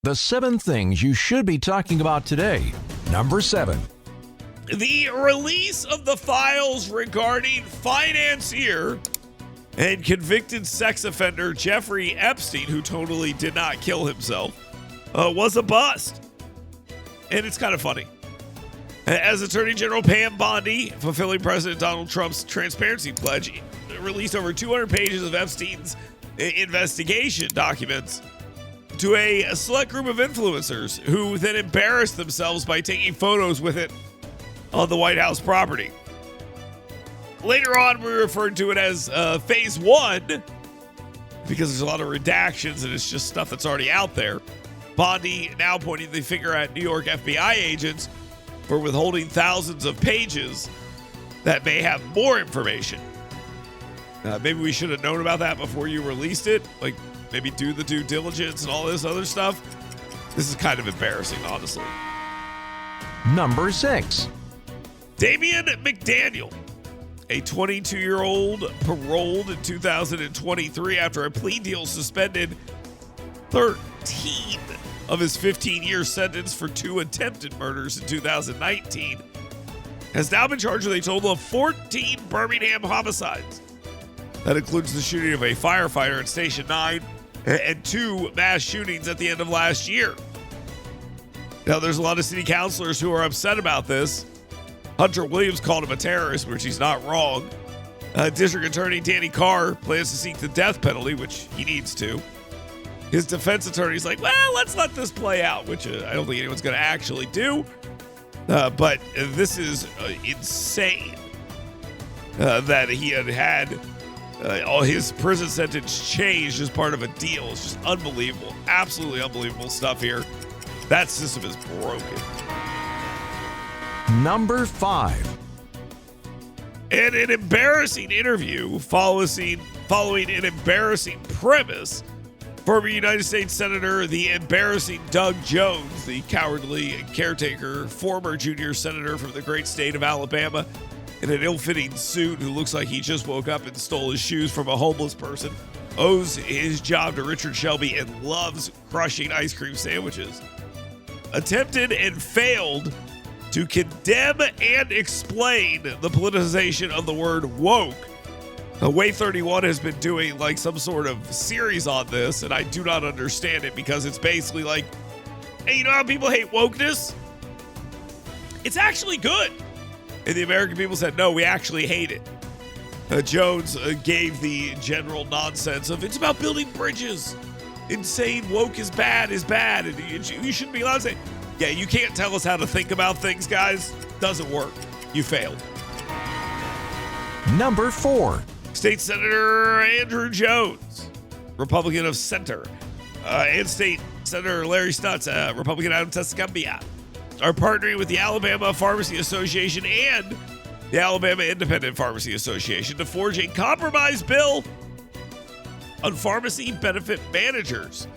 The 7 things you should be talking about today. Number 7. The release of the files regarding financier and convicted sex offender Jeffrey Epstein, who totally did not kill himself, was a bust. And it's kind of funny. As Attorney General Pam Bondi, fulfilling President Donald Trump's transparency pledge, released over 200 pages of Epstein's investigation documents to a select group of influencers who then embarrassed themselves by taking photos with it on the White House property. Later on, we referred to it as Phase 1 because there's a lot of redactions and it's just stuff that's already out there. Bondi now pointing the finger at New York FBI agents for withholding thousands of pages that may have more information. Maybe we should have known about that before you released it. Like, maybe do the due diligence and all this other stuff. This is kind of embarrassing, honestly. Number 6. Damian McDaniel, a 22-year-old paroled in 2023 after a plea deal suspended 13 of his 15-year sentence for 2 attempted murders in 2019, has now been charged with a total of 14 Birmingham homicides. That includes the shooting of a firefighter at Station 9 and 2 mass shootings at the end of last year. Now, there's a lot of city councilors who are upset about this. Hunter Williams called him a terrorist, which he's not wrong. District Attorney Danny Carr plans to seek the death penalty, which he needs to. His defense attorney's like, well, let's let this play out, which I don't think anyone's going to actually do. But this is insane that he had all his prison sentence changed as part of a deal. It's just unbelievable. Absolutely unbelievable stuff here. That system is broken. Number 5. And an embarrassing interview following an embarrassing premise. Former United States Senator, the embarrassing Doug Jones, the cowardly caretaker, former junior senator from the great state of Alabama, in an ill-fitting suit who looks like he just woke up and stole his shoes from a homeless person, owes his job to Richard Shelby and loves crushing ice cream sandwiches. Attempted and failed to condemn and explain the politicization of the word woke. Way 31 has been doing like some sort of series on this, and I do not understand it because it's basically like, hey, you know how people hate wokeness? It's actually good. And the American people said, no, we actually hate it. Jones gave the general nonsense of it's about building bridges. And saying woke is bad, and you shouldn't be allowed to say, yeah, you can't tell us how to think about things, guys. Doesn't work. You failed. Number 4. State Senator Andrew Jones, Republican of Center, and State Senator Larry Stutz, Republican out of Tuscumbia, are partnering with the Alabama Pharmacy Association and the Alabama Independent Pharmacy Association to forge a compromise bill on pharmacy benefit managers.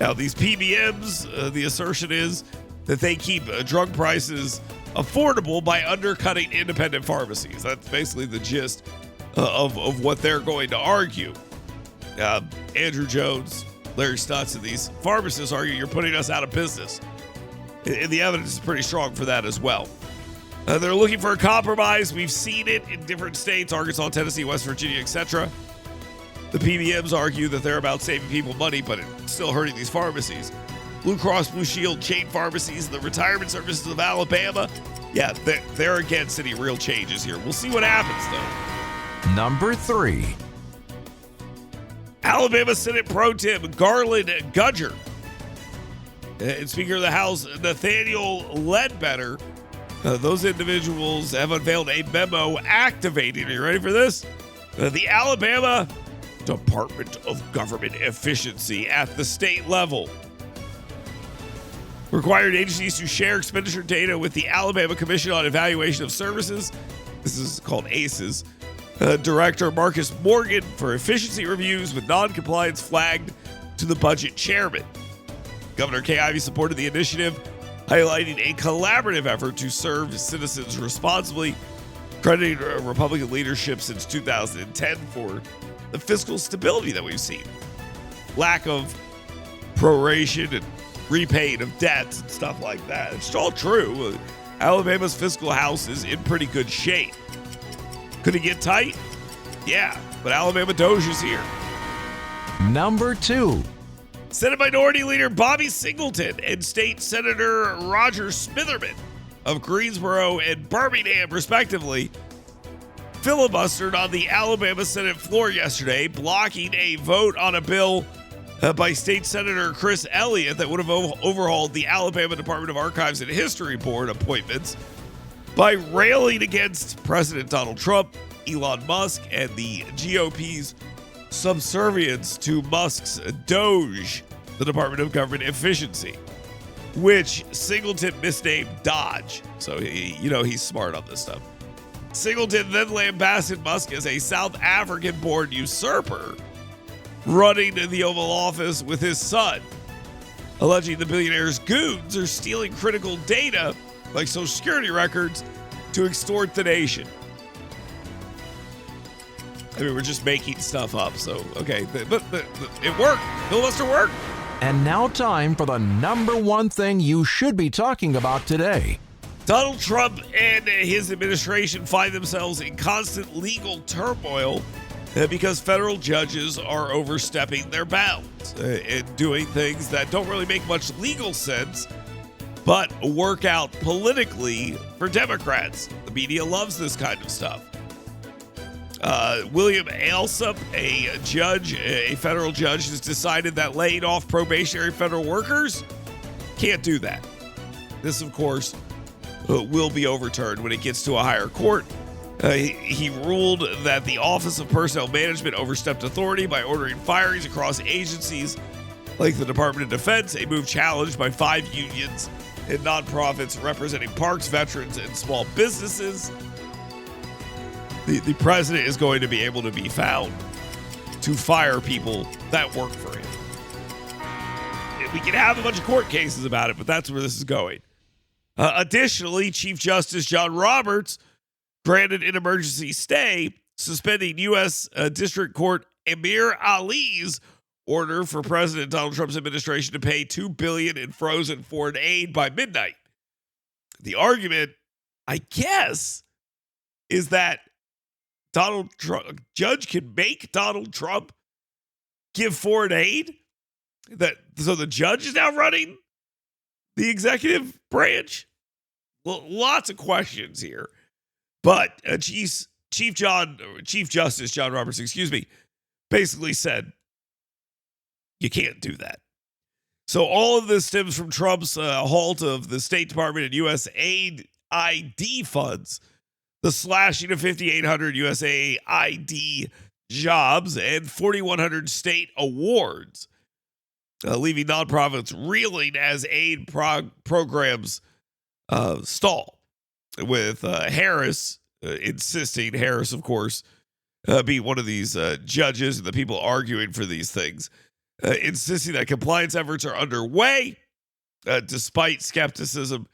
Now, these PBMs, the assertion is that they keep drug prices affordable by undercutting independent pharmacies. That's basically the gist of what they're going to argue. Andrew Jones, Larry Stutz, and these pharmacists argue you're putting us out of business. And the evidence is pretty strong for that as well. They're looking for a compromise. We've seen it in different states, Arkansas, Tennessee, West Virginia, etc. The PBMs argue that they're about saving people money, but it's still hurting these pharmacies. Blue Cross Blue Shield chain pharmacies, the retirement services of Alabama, yeah, they're against any real changes here. We'll see what happens, though. Number 3. Alabama Senate Pro Tem Garland Gudger and Speaker of the House Nathaniel Ledbetter, those individuals have unveiled a memo activating, are you ready for this? The Alabama Department of Government Efficiency at the state level. Required agencies to share expenditure data with the Alabama Commission on Evaluation of Services. This is called ACES. Director Marcus Morgan for efficiency reviews with non-compliance flagged to the budget chairman. Governor Kay Ivey supported the initiative, highlighting a collaborative effort to serve citizens responsibly, crediting Republican leadership since 2010 for the fiscal stability that we've seen. Lack of proration and repaying of debts and stuff like that. It's all true. Alabama's fiscal house is in pretty good shape. Could it get tight? Yeah, but Alabama DOGE is here. Number 2. Senate Minority Leader Bobby Singleton and State Senator Roger Smitherman of Greensboro and Birmingham, respectively, filibustered on the Alabama Senate floor yesterday, blocking a vote on a bill by State Senator Chris Elliott that would have overhauled the Alabama Department of Archives and History Board appointments by railing against President Donald Trump, Elon Musk, and the GOP's subservience to Musk's DOGE, the Department of Government Efficiency, which Singleton misnamed DOGE. So he's smart on this stuff. Singleton then lambasted Musk as a South African-born usurper running the Oval Office with his son, alleging the billionaire's goons are stealing critical data like Social Security records to extort the nation. I mean, we're just making stuff up, so okay, but it worked. Filibuster worked. And now time for the number 1 thing you should be talking about today. Donald Trump and his administration find themselves in constant legal turmoil because federal judges are overstepping their bounds and doing things that don't really make much legal sense, but work out politically for Democrats. The media loves this kind of stuff. William Alsup, a federal judge, has decided that laying off probationary federal workers can't do that. This, of course, will be overturned when it gets to a higher court. He ruled that the Office of Personnel Management overstepped authority by ordering firings across agencies like the Department of Defense, a move challenged by 5 unions and nonprofits representing parks, veterans, and small businesses. The president is going to be able to be found to fire people that work for him. We can have a bunch of court cases about it, but that's where this is going. Additionally, Chief Justice John Roberts granted an emergency stay, suspending U.S. District Court Amir Ali's order for President Donald Trump's administration to pay $2 billion in frozen foreign aid by midnight. The argument, I guess, is that Donald Trump, judge can make Donald Trump give foreign aid. So the judge is now running the executive branch. Well, lots of questions here, but Chief Justice John Roberts, basically said you can't do that. So all of this stems from Trump's halt of the State Department and USAID funds, the slashing of 5,800 USAID jobs and 4,100 state awards, leaving nonprofits reeling as aid programs stall, with Harris insisting, of course, being one of these judges and the people arguing for these things, insisting that compliance efforts are underway, despite skepticism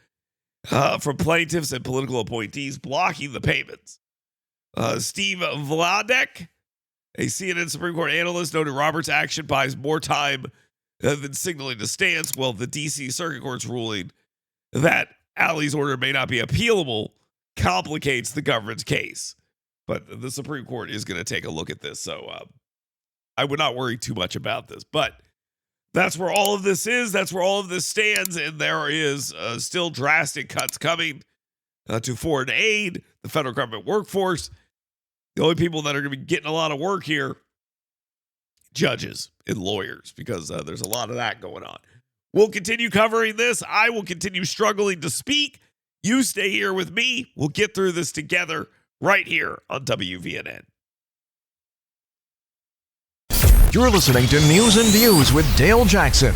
from plaintiffs and political appointees blocking the payments. Steve Vladek, a CNN Supreme Court analyst, noted Roberts' action buys more time than signaling the stance, while the D.C. Circuit Court's ruling that Ali's order may not be appealable complicates the government's case. But the Supreme Court is going to take a look at this, so I would not worry too much about this. But that's where all of this is. That's where all of this stands, and there is still drastic cuts coming to foreign aid, the federal government workforce. The only people that are going to be getting a lot of work here, judges and lawyers, because there's a lot of that going on. We'll continue covering this. I will continue struggling to speak. You stay here with me. We'll get through this together right here on WVNN. You're listening to News and Views with Dale Jackson.